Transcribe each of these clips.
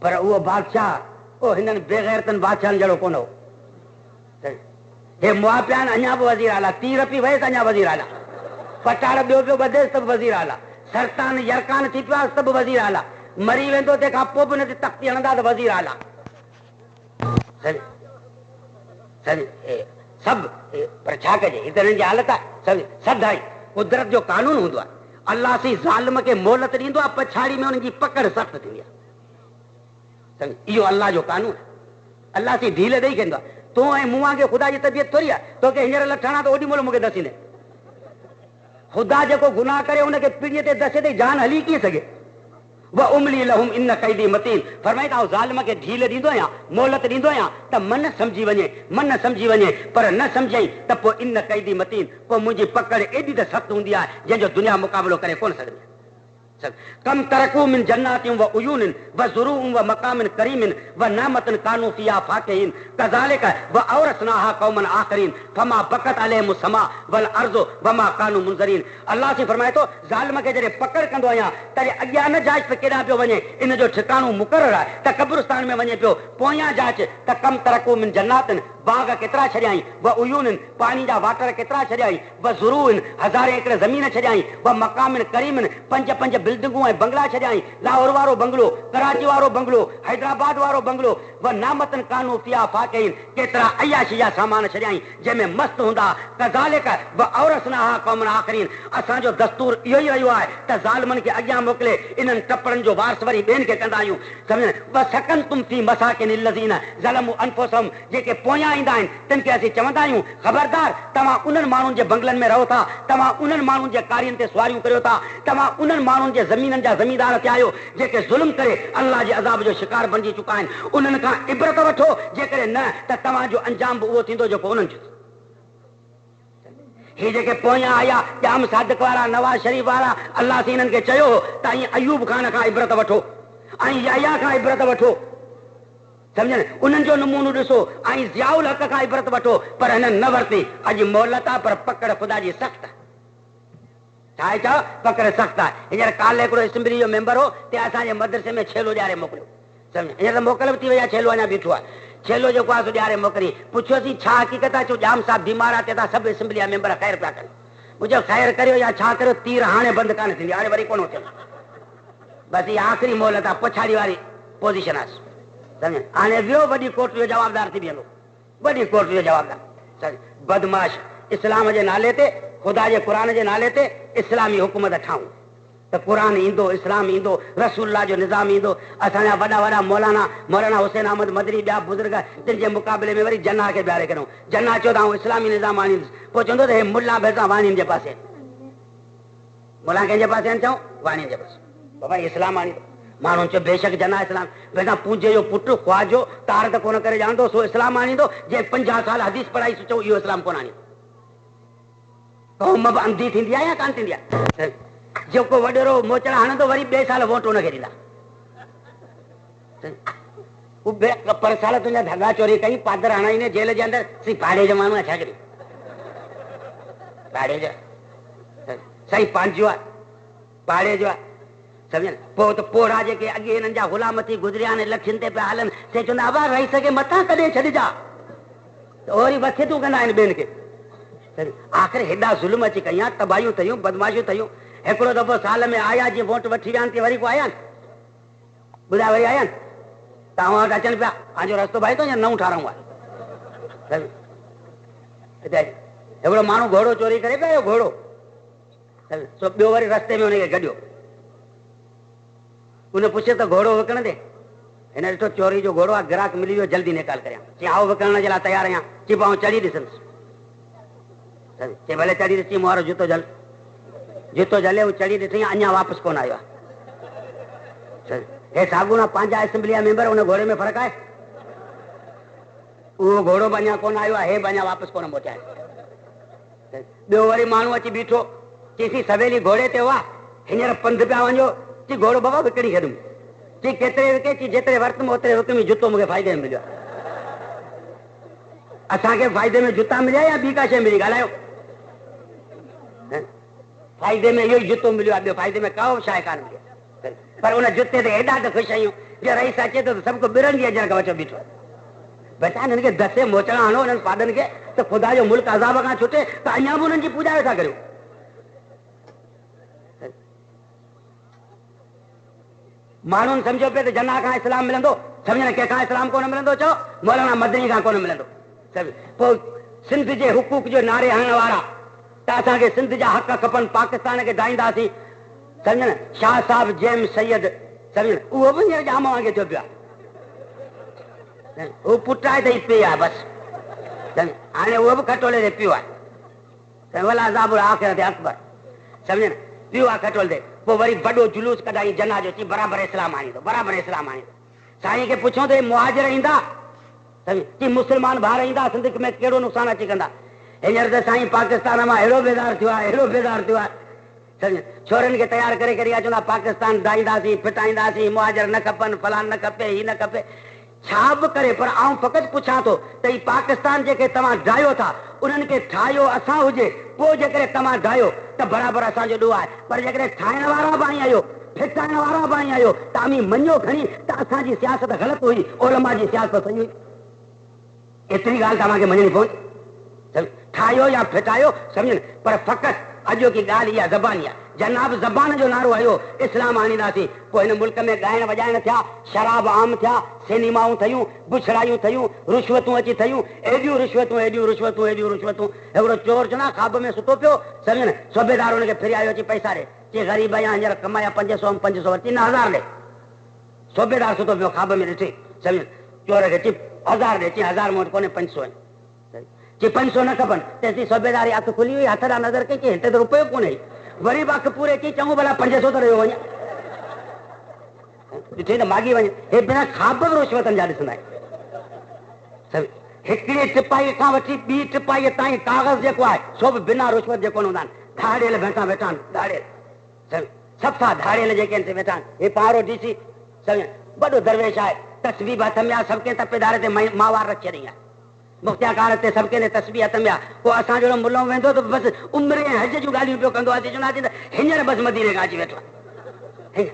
पर वो बादशाह वो हिनन बेगैरतन बादशाहन जड़ो कोन हो। हे मुआपियान अञा भी वज़ीर आला, तीर पी वयस अञा वज़ीर आला, पटाड़ ॿियो पियो ॿधे सभु वज़ीर आला, सरतान यरकान थी पिया सभु वज़ीर आला, मरी वेंदो तंहिंखां पोइ बि न तख्ती हणंदा त वज़ीर आला। सभु पर छा कजे, हिते जी हालत आहे सदाई कुदरत जो कानून हूंदो आहे। अल्लाह सी ज़ालिम खे मोहलत ॾींदो आहे, पछाड़ी में उनजी पकड़ सख़्त थींदी आहे। इहो अल्लाह जो कानून आहे। अल्लाह सी ढील ॾेई कंदो आहे। तूं ऐं मूं खे ख़ुदा जी तबियत थोरी आहे, तोखे हींअर लठणा त ओॾी महिल मूंखे दसींदे। ख़ुदा जेको गुनाह करे उनखे पीढ़ीअ ते दसे ते जान हली कीअं सघे। व उमली लहुम इन कैदी मतीन, फरमाए त ज़ालिम खे ढील ॾींदो आहियां, मोहलत ॾींदो आहियां त मन सम्झी वञे, पर न सम्झई त पोइ इन कैदी मतीन, पोइ मुंहिंजी पकड़ एॾी त सख़्त हूंदी आहे जंहिंजो दुनिया मुक़ाबिलो करे कोन सघंदी। कम तरकू मिन जन्नातिन व उयूनिन व ज़ुरूउन व मकामिन करीमिन व नामतिन कानू फिया फाकिहीन कज़ालिक व औरसनाहा कौमन आखरीन फमा बकत अलैहिम समा वल अर्ज़ु वमा कानू मुनज़रीन। अल्लाह से फरमाए तो ज़ालिम खे जॾहिं पकड़ कंदो आहियां तॾहिं अॻियां न जांच त केॾां पियो वञे, इन जो ठिकाणो मुक़ररु आहे त कब्रिस्तान में वञे पियो। पोयां जांच त कम तरकू मिन जन्नातिन, बाग केतिरा छॾियाई, व उयूनिन पाणी जा वाटर केतिरा छॾियाई, व ज़ुरूइन हज़ारे एकड़ ज़मीन छॾियाई, व मकामिन करीमिन पंज बिल्डिंगूं ऐं बंगला छॾियाई, लाहौर वारो बंगलो, कराची वारो बंगलो, हैदराबाद वारो बंगलो, व नामतन कानू फिया फाकिहीन केतिरा अयाशी जा सामान छॾियाई जंहिंमें मस्त हूंदा। कज़ालिक व औरसनाहा कौमन आखरीन, असांजो दस्तूर इहो ई रहियो आहे त ज़ालिमनि खे अॻियां मोकिले इन्हनि टपड़नि जो वारस वरी ॿियनि खे कंदा आहियूं। सम्झ व सकनतुम फी मसाकिन लज़ीन ज़लमू अनफुसहुम, जेके पोयां ईंदा आहिनि तिन खे असीं चवंदा आहियूं ख़बरदार तव्हां उन्हनि माण्हुनि जे बंगलनि में रहो था, तव्हां उन्हनि माण्हुनि जे कारियुनि ते सुवारियूं करियो था, तव्हां उन्हनि माण्हुनि जे ज़मीननि जा ज़मीनदार थिया आहियो जेके ज़ुल्म करे अल्लाह जे अज़ाब जो शिकार बणिजी चुका आहिनि। उन्हनि खां इबरत वठो, जेकॾहिं न त तव्हांजो अंजाम बि उहो थींदो जेको उन्हनि जो। ही जेके पोयां आया जाम सादिक वारा, नवाज़ शरीफ वारा, अल्लाह से इन्हनि खे चयो त अयूब खान खां इबरत वठो ऐं याया खां इबरत वठो, सम्झनि उन्हनि जो नमूनो ॾिसो ऐं ज़ियाउल हक़ खां इबरत वठो, पर हिननि न वरिती। अॼु मोहलत आहे पर पकड़ ख़ुदा जी सख़्त आहे। छा आहे चओ पकड़ सख़्त आहे। हींअर काल्ह हिकिड़ो असेंबली जो मेंबर हो, ते असांजे मदरसे में छेलो ॾियारे मोकिलियो। सम्झ हींअर त मोकल बि थी वई आहे, छेलो अञा बीठो आहे। छेलो जेको आहे सो ॾियारे मोकिली, पुछियोसीं छा हक़ीक़त आहे, चयो जाम साहिब बीमार आहे, ते सभु असेंबली जा मेंबर ख़ैर पिया कनि। मुंहिंजो ख़ैर करियो या छा करियो, तीर हाणे बंदि कान थींदी, हाणे वरी कोन थियनि। बसि इहा आख़िरी मोहलत आहे, पछाड़ी वारी पोज़ीशन आहे। सम्झ हाणे वियो वॾी कोर्ट जो जवाबदार थी बीहंदो, वॾी कोर्ट जो जवाबदार। सम्झ बदमाश इस्लाम जे नाले ते, ख़ुदा जे क़ुर जे नाले ते इस्लामी हुकूमत ठाहूं त क़ुर ईंदो, इस्लाम ईंदो, रसूलुल्लाह जो निज़ाम ईंदो। असांजा वॾा मौलाना हुसैन अहमद मदरी, ॿिया बुज़ुर्ग, जिन जे मुक़ाबले में वरी जन्ना खे ॿियारे करूं। जन्ना चयो त आऊं इस्लामी निज़ाम आणींदुसि, पोइ चवंदो त हे मुला भैसा वाणियुनि जे पासे, मुला कंहिंजे पासे आहिनि, चऊं वाणियुनि जे पासे, बाबा इस्लाम आणींदो। माण्हुनि चयो बेशक जन्ना इस्लाम, भैसा पूंजे जो पुटु ख्वाजो तार त कोन करे ॼाणंदो, सो इस्लाम आणींदो। जे 50 साल हदीस पढ़ाई चओ इहो इस्लाम कोन आणींदो। क़ौम बि अंधी थींदी आहे या कान थींदी आहे? जेको वॾेरो मोचड़ हणंदो वरी ॿिए साल वोट हुनखे ॾींदा। पर साल तुंहिंजा धगा चोरी कई, पादर हणाईंदे जेल जे अंदरि, सी भाड़े जो माण्हू आहे छा करी, भाड़े जो सही पंहिंजो आहे, भाड़े जो आहे। सम्झ पोइ त पोड़ा जेके अॻे हिननि जा ग़ुलाम थी गुज़रिया आहिनि, लखनि ते पिया हलनि, से चवंदा अबा रही सघे मथां कॾहिं छॾिजा, त वरी वसियतूं कंदा आहिनि ॿियनि खे। आख़िर हेॾा ज़ुल्म अची कयां, तबाहियूं थयूं, बदमाशियूं थयूं। हिकिड़ो दफ़ो साल में आया, जीअं वोट वठी विया आहिनि, वरी को आया आहिनि, ॿुधाए वरी आया आहिनि, तव्हां वटि अचनि पिया, पंहिंजो रस्तो भाई थो या नओं ठाराऊं आहे। हिकिड़ो माण्हू घोड़ो चोरी करे पियो, घोड़ो सो ॿियो वरी रस्ते में हुनखे गॾियो, उन पुछे त घोड़ो विकण दे, हिन ॾिठो चोरी जो घोड़ो आहे, ग्राहक मिली वियो, जल्दी निकाल करियां, चई आओ विकणण जे लाइ तयारु आहियां, चई पाऊं चढ़ी ॾिसंदुसि, चई भले चढ़ी ॾिसी, मूं वारो जूतो जले, हू चढ़ी ॾिसी अञा वापसि कोन आयो आहे। हे साॻून पंहिंजा असेंबली जा मेंबर, उन घोड़े में फ़र्क़ु आहे, उहो घोड़ो बि अञा कोन आयो आहे, हे बि अञा वापसि कोन पहुचा आहे। ॿियो वरी माण्हू अची बीठो, चईसीं सवेली घोड़े ते हुआ, हींअर पंधु पिया वञो, चई घोड़ो बाबा विकिणी छॾियुमि, चई केतिरे विके, चई जेतिरे वरितुमि ओतिरे विकिमी, जुतो मूंखे फ़ाइदे में मिलियो आहे। असांखे फ़ाइदे में जुता मिलिया या ॿी का शइ मिली, ॻाल्हायो, फ़ाइदे में इहो ई जुतो मिलियो आहे, ॿियो फ़ाइदे में का शइ कान मिली। पर उन जुते ते एॾा त ख़ुशि आहियूं जो रईस अचे थो त सभु को बिरनि जी अजर खां वचो बीठो बेटा हिननि खे दसे मोचणा हणो हिननि पाॾनि खे त ख़ुदा जो मुल्क अज़ाब खां छुटे त अञा बि हुननि जी पूॼा वेठा करियो। माण्हुनि सम्झो पियो त जना खां इस्लाम मिलंदो, सम्झ न कंहिंखां इस्लाम कोन मिलंदो, चओ मौलाना मदनी खां कोन मिलंदो। पोइ सिंध जे हुकूक जो नारे हणण वारा त असांखे सिंध जा हक़ खपनि, पाकिस्तान खे दाईंदासीं, सम्झ न शाह साहब जेम सैयद, सम्झ उहो बि हींअर जाम वांगुरु थियो पियो आहे, उहो पुटाए त पियो आहे बसि, हाणे उहो बि खटोले ते पियो आहे, वला ज़ाबुर आख़िरत अकबर, सम्झ न पियो आहे खटोले ते। पोइ वरी वॾो जुलूस कढाई जना जो, चई बराबरि इस्लाम आणींदो, बराबरि इस्लाम आणींदो। साईं खे पुछो त मुहाजिर ईंदा, की मुस्लमान भाउर ईंदा सिंध में कहिड़ो नुक़सानु अची कंदा। हींअर त साईं पाकिस्तान मां अहिड़ो बेज़ार थियो आहे, अहिड़ो बेज़ार थियो आहे, सम्झ छोरनि खे तयारु करे करे चवंदा पाकिस्तान दाईंदासीं, फिटाईंदासीं, मुहाजिर न खपनि, फलान न खपे, ही न खपे, छा बि करे। पर आउं फ़क़ति पुछां थो त ही पाकिस्तान जेके तव्हां ढायो था उन्हनि खे ठाहियो असां हुजे, पोइ जेकॾहिं तव्हां ढायो त बराबरि असांजो ॾोह आहे। पर जेकॾहिं ठाहिण वारा बि आई आहियो, फिटाइण वारा बि आई आहियो, तव्हां मञो खणी त असांजी सियासत ग़लति हुई, ओलमा जी सियासत सही हुई। एतिरी ॻाल्हि तव्हांखे मञणी पवंदी, ठाहियो या फिटायो, सम्झ न। पर फ़क़ति अॼोकी ॻाल्हि इहा ज़बानी आहे, जनाब ज़बान जो नारो हयो इस्लाम आणींदासीं, पोइ हिन मुल्क में ॻाइण वॼाइण थिया, शराब आम थिया, सिनेमाऊं ठहियूं, बुछड़ायूं ठहियूं, रुश्वतूं अची ठहियूं, एॾियूं रुश्वतूं, एॾियूं रुश्वतूं, एॾियूं रुश्वतूं। हिकिड़ो चोर चवंदा ख़्वाब में सुतो पियो, सम्झ न, सूबेदार हुनखे फिरियायो अची पैसा ॾे, चई ग़रीब आहियां हींअर कमाया 500 500 वरिती, न 1000 ॾे। सूबेदार सुतो पियो ख़्वाब में ॾिठी, सम्झ चोर खे चई 1000 ॾे, चई 1000 मूं वटि कोन्हे 500 आहिनि, चई 500 न खपनि, तेसि सूबेदार अखि खुली हुई, हथ ॾांहुं नज़र कई, हिते त रुपयो कोन्हे, वरी बि अखि पूरे चई चङो भला 500 त रहियो वञे, ॾिठे त माॻी वञे। हे बिना ख़्वाब बि रुश्वतनि जा ॾिसंदा आहिनि। हिकिड़ी टिपाई खां वठी ॿी टिपाई ताईं कागज़ जेको आहे सो बि बिना रुश्वत जे कोन हूंदा आहिनि। धाड़ियल वेठा वेठा आहिनि, धाड़ियल सफ़ा धाड़ियल जेके आहिनि वेठा आहिनि। हे पारो ॾिसी सम्झ वॾो दरवेश आहे, तस्बीह हथ में आहे, सभु कंहिं तपेदार ते मावार रखी ॾई आहे, मुख़्तियाकार ते सभु कंहिं तस्बीह हथ में आहे। पोइ असां जहिड़ो मुल्लो वेंदो त बसि उमिरि ऐं हज जूं ॻाल्हियूं पियो कंदो आहे, चवंदासीं त हींअर बसि मदीने खां अची वेठो आहे।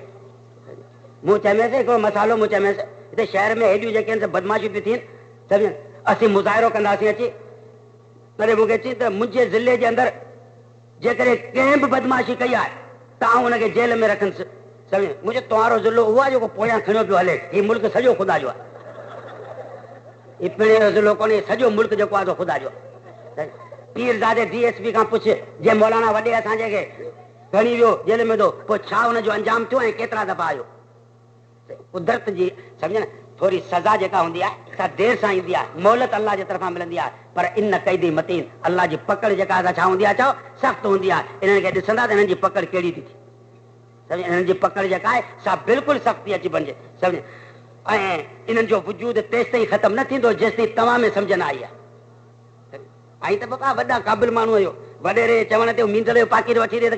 मूं चयोमांसि हिकिड़ो मसालो, मूं चयोमांसि हिते शहर में हेॾियूं जेके आहिनि बदमाशियूं पियूं थियनि, सम्झ असीं मुज़ाहिरो कंदासीं अची, तॾहिं मूंखे चई त मुंहिंजे ज़िले जे अंदरि जेकॾहिं कंहिं बि बदमाशी कई आहे त आउं हुनखे जेल में रखंदुसि, सम्झ मुंहिंजो तव्हांजो ज़िलो उहो आहे जेको पोयां खणियो पियो हले, हीउ मुल्क सॼो ख़ुदा जो आहे, हीउ पिणे जो ज़िलो कोन्हे, सॼो मुल्क जेको आहे ख़ुदा जो आहे। पीरज़ादे DSP खां पुछ, जे मौलाना वॾे असांजे खे खणी वियो जेल में, पोइ छा हुनजो अंजाम थियो ऐं केतिरा दफ़ा आयो। कुदरत जी सम्झ न थोरी सज़ा जेका हूंदी आहे सा देर सां ईंदी आहे, मोहलत अल्लाह जे तरफ़ां मिलंदी आहे, पर इन कैदी मतीन, अल्लाह जी पकड़ जेका आहे छा हूंदी आहे, चओ सख़्तु हूंदी आहे। इन्हनि खे ॾिसंदा त हिननि जी पकड़ कहिड़ी थी थिए, सम्झ हिननि जी पकड़ जेका आहे सा बिल्कुलु सख़्ती अची वञे, सम्झ। ऐं इन्हनि जो वजूद तेसि ताईं ख़तमु न थींदो जेसि ताईं तव्हां में सम्झ न आई आहे। ऐं त बाबा वॾा क़ाबिल माण्हू हुयो, वॾेरे चवण ते मींदड़ जो पाकीट वठी ॾे त